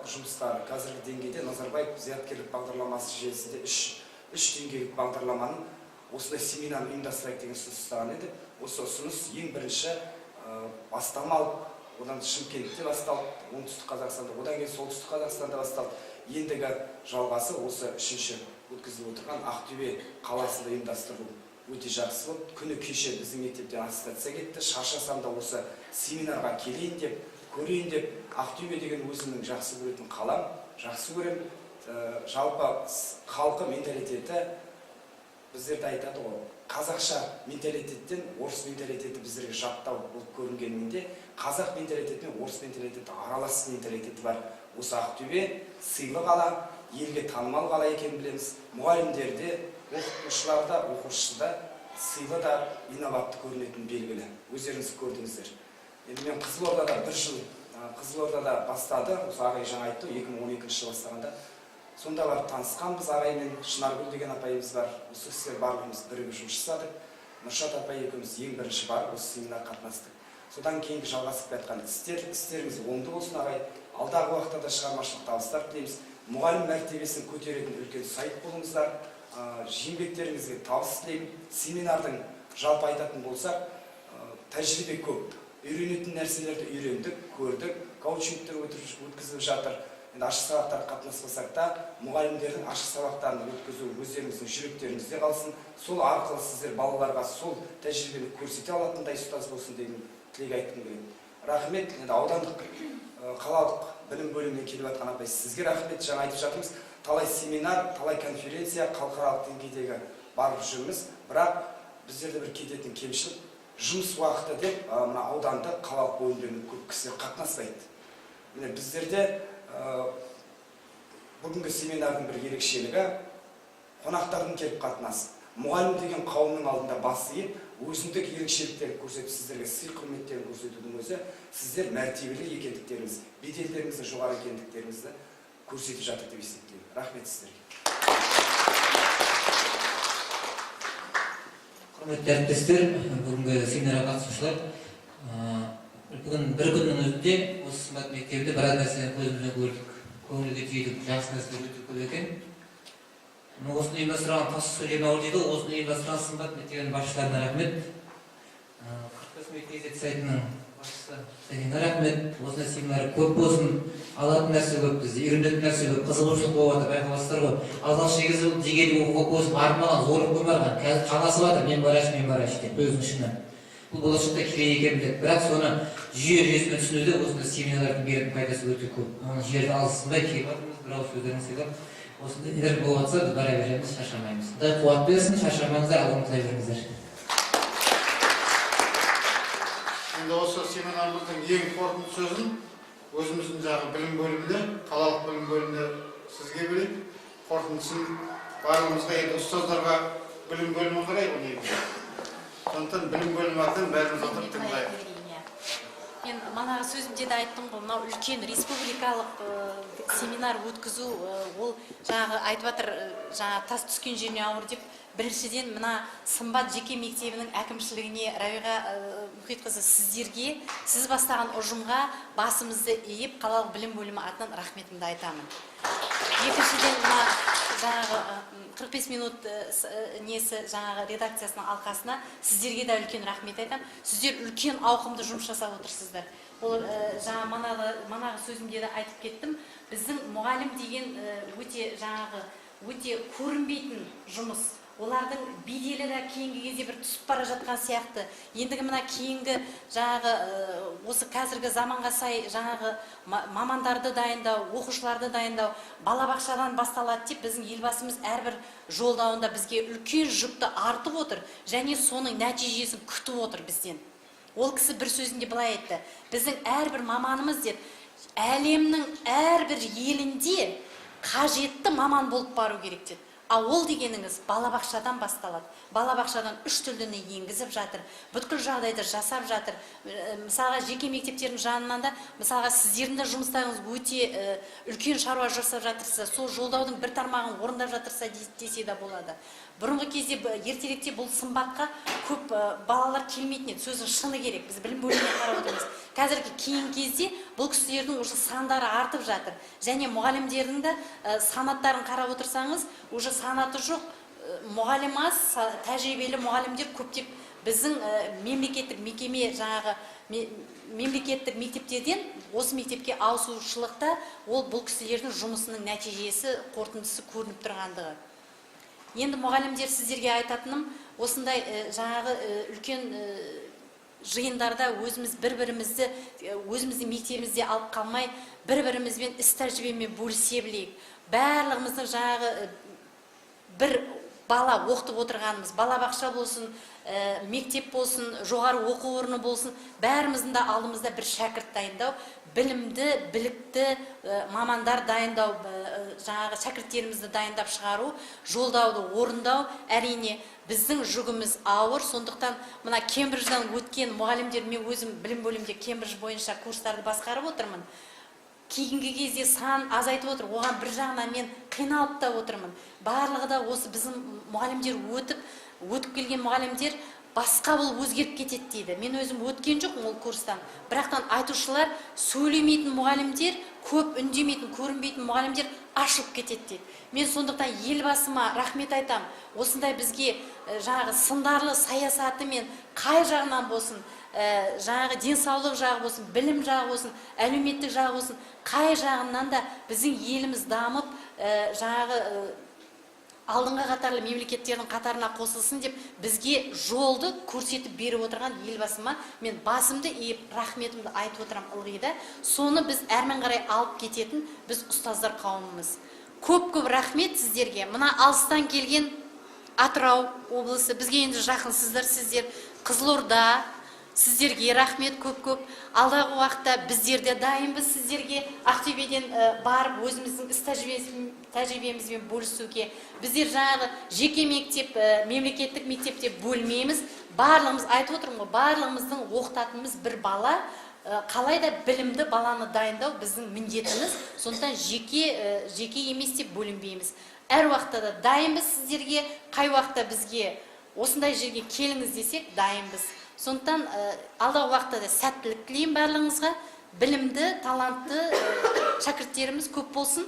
жұмыстары қазіргі деңгейде Назарбаев зияткерлік бағдарламасы жүйесінде үш деңгейлік бағдарламаның осындай семинар ұйымдастырайық деген ұсыныс тастаған еді. Осы ұсыныс ең бірінші бастама алып, одан Шымкентте басталды, оңтүстік Қазақстанда, одан кейін солтүстік Қазақстанда басталды. Ендігі жалғасы осы үшінші өткізіліп отырған Ақтөбе қаласында ұйымдастырылу өте жақсы болды. Күні кеше біздің мектептен аттестация кетті. Шаршасам да осы семинарға келейін деп, көрейін деп, Ақтөбе деген өзімнің жақсы көретін қалам, жақсы көремін. Жалпы халқы менталитеті біздерді айтады ғой, қазақша менталитеттен орыс менталитеті біздерге жаттау болып көрінгенінде, қазақ менталитеті мен орыс менталитеті аралас менталитеті бар. Осы Ақтөбе сыйлы қала, елге танымал қала екенін білеміз. Мұғалімдерде, оқытушыларда, оқушыда сыйлы да инабатты көрінетін белгілі. Өздеріңіз көрдіңіздер. Енді мен Қызылордада бір жыл Қызылордада бастады, осы ағай жаңа айтты, 2012 жыл бастағанда. Сонда барып танысқанбыз ағаймен, Шынаргүл деген апайымыз бар. Осы кісілер барлығымыз бірігіп жұмыс жасадық. Нұршат апай екеуміз ең бірінші барып осы семинарға қатынастық. Содан кейінгі жалғасып жатқан істеріңіз оңды болсын ағай. Алдағы уақытта да шығармашылық табыстар тілейміз. Мұғалім мәртебесін көтеретін үлкен сайт болыңыздар. Еңбектеріңізге табыс тілеймін. Семинардың жалпы айтатын болсақ, тәжірибе көп. Үйренетін нәрселерді үйрендік, көрдік, коучингтер өткізіліп жатыр. Енді ашық сабақтарға қатынаспасақ та, мұғалімдердің ашық сабақтарын өткізу өздеріңіздің жүректеріңізде қалсын. Сол арқылы сіздер балаларға сол тәжірибені көрсете алатындай ұстаз болсын деген тілек айтқым келеді. Рахмет. Енді аудандық қалалық білім бөліміне келіп жатқан апай, сізге рахмет. Жаңа айтып жатырмыз, талай семинар, талай конференция, халықаралық деңгейдегі барып жүрміз. Бірақ біздерде бір кететін кемшілік, жұмыс уақыты деп, мына ауданда қалалық бөлімдеріне көп кісілер қатынаспайды. Міне біздерде бүгінгі семинардың бір ерекшелігі қонақтардың келіп қатынасы. Мұғалім деген қауымның алдында басы иіп, өзіндік ерекшеліктерін көрсетіп, сіздерге сый құрметтерін көрсетудің өзі, сіздер мәртебелі екендіктеріңіз, беделдеріңіздің жоғары екендіктеріңізді көрсетіп жатыр деп есептеймін. Рахмет сіздерге. Құрметті әріптестер, бүгінгі семинарға қатысушылар, бүгін бір күннің өзінде осы сымбат мектебінде біраз нәрсені көзімізбен көрдік, көңілге түйдік, жақсы нәрселер өте көп екен. Осыны ұйымдастырған Тас Сүлеймауыр дейді, осыны ұйымдастырған сымбат мектебінің басшыларына рахмет. 45 мектеп сайтының басшысы Сәлеңе рахмет. Осындай семинар көп болсын, алатын нәрсе көп, бізде үйренетін нәрсе көп, қызығушылық болып жатыр, байқамайсыздар ғой. Алғашқы кезде жегені оқуға қосып, арман зорлық қоймаған, қазір қаласы жатыр, мен барайыншы деп өзінің ішінен. Бұл болашақта керек екенін біледі, бірақ соны жүйесімен түсінуде осындай семинарлардың беретін пайдасы өте көп. Оны жерді алысынбай келіп жатырмыз, бір ауыз сөздерін сөйлеп, осындай нелер болып жатса, біз бара береміз, шаршамаймыз. Құдай қуат берсін, шаршамаңыздар, алдымыздай жүріңіздер. Енді осы семинарымыздың ең қорытынды сөзін өзіміздің жағы білім бөлімінде, қалалық білім бөлімінде сізге берейік. Қорытындысын барлығымызға, енді ұстаздарға білім бөлімі қарай оны. Сондықтан білім бөлімі атын бәріміз отырып тыңдайық. Мен манағы сөзімде де айттым ғой, мынау үлкен республикалық семинар өткізу, ол жаңағы айтып жатыр, жаңағы тас түскен жеріне ауыр деп, біріншіден мына Сымбат жеке мектебінің әкімшілігіне, Рабиға Мұхитқызы, сіздерге, сіз бастаған ұжымға басымызды иіп, қалалық білім бөлімі атынан рахметімді айтамын. Екіншіден мына жаңағы 45 минут несі жаңағы редакциясының алқасына сіздерге де үлкен рахмет айтамын. Сіздер үлкен ауқымды жұмыс жасап отырсыздар. Ол жаңа манағы сөзімде де айтып кеттім. Біздің мұғалім деген өте көрінбейтін жұмыс. Олардың беделі де кейінгі кезде бір түсіп бара жатқан сияқты. Ендігі мына кейінгі жаңағы осы қазіргі заманға сай жаңағы мамандарды дайындау, оқушыларды дайындау, балабақшадан басталады деп біздің елбасымыз әрбір жолдауында бізге үлкен жүкті артып отыр, және соның нәтижесін күтіп отыр бізден. Ол кісі бір сөзінде былай айтты: біздің әрбір маманымыз деп әлемнің әрбір елінде қажетті маман болып бару керек деді. Ал ол дегеніңіз балабақшадан басталады. Балабақшадан 3 тілдіні енгізіп жатыр. Бүткіл жағдайды жасап жатыр. Мысалға жеке мектептердің жанынан да, мысалға сіздердің де жұмыстарыңыз өте үлкен шаруа жасап жатырса, сол жолдаудың бір тармағын орындап жатырса десе де болады. Бұрынғы кезде ертеректе бұл Сымбатқа көп балалар келмейтін еді. Сөздің шыны керек. Біз білім бөліміне қарап отырмыз. қазіргі кейінгі кезде бұл кісілердің уже сандары артып жатыр. Және мұғалімдердің де санаттарын қарап отырсаңыз, уже санаты жоқ. Мұғалім аз, тәжірибелі мұғалімдер көптеп біздің мемлекеттік мекеме жаңағы мемлекеттік мектептерден осы мектепке ауысушылықта ол бұл кісілердің жұмысының нәтижесі, қорытындысы көрініп тұрғандығы. Енді мұғалімдер сіздерге айтатыным, осындай жаңағы үлкен жиындарда өзіміз бір-бірімізді өзіміздің мектебімізде алып қалмай, бір-бірімізбен іс тәжірибемен бөлісе білейік. Барлығымыздың жаңағы бір бала оқытып отырғанымыз, балабақша болсын, мектеп болсын, жоғары оқу орны болсын, бәріміздің де алдымызда бір шәкірт дайындау, білімді, білікті мамандар дайындау, жаңағы шәкірттерімізді дайындап шығару, жолдауды орындау, әрине біздің жүгіміз ауыр. Сондықтан мына Кембриджден өткен мұғалімдер, мен өзім білім бөлімінде Кембридж бойынша курстарды басқарып отырмын. Кейінгі кезде сан азайтып отыр. Оған бір жағынан мен қиналып та отырмын. Барлығы да осы біздің мұғалімдер өтіп келген мұғалімдер басқа бұл өзгеріп кетеді дейді. Мен өзім өткен жоқпын ол курстан. Бірақтан айтушылар сөйлемейтін мұғалімдер, көп үндемейтін, көрінбейтін мұғалімдер ашылып кетеді дейді. Мен сондықтан елбасыма рахмет айтам. Осындай бізге жаңағы сындарлы саясаты мен қай жағынан болсын, жаңағы денсаулық жағы болсын, білім жағы болсын, әлеуметтік жағы болсын, қай жағынан да біздің еліміз дамып, жаңағы алдыңғы қатарлы мемлекеттердің қатарына қосылсын деп бізге жолды көрсетіп беріп отырған елбасыма мен басымды иіп рахметімді айтып отырам ылғи да. Соны біз әрмен қарай алып кететін біз ұстаздар қауымымыз. Көп-көп рахмет сіздерге. Мына алыстан келген Атырау облысы, бізге енді жақынсыздар сіздер, Қызылорда, сіздерге рахмет көп-көп. Алдағы уақытта біздер де дайынбыз сіздерге Ақтөбеден барып өзіміздің іс тәжірибемізбен бөлісуге. Біздер жаңағы жеке мектеп, мемлекеттік мектепте бөлмейміз. Барлығымыз айтып отырмын ғой, барлығымыздың оқытатынымыз бір бала. Қалайда білімді баланы дайындау біздің міндетіміз. Сондықтан жеке емес деп бөлінбейміз. Әр уақытта да дайынбыз сіздерге, қай уақытта бізге осындай жерге келіңіз десек дайынбыз. Сондықтан алдағы уақытта да сәттілік тілеймін барлығыңызға. Білімді, талантты шәкірттеріміз көп болсын.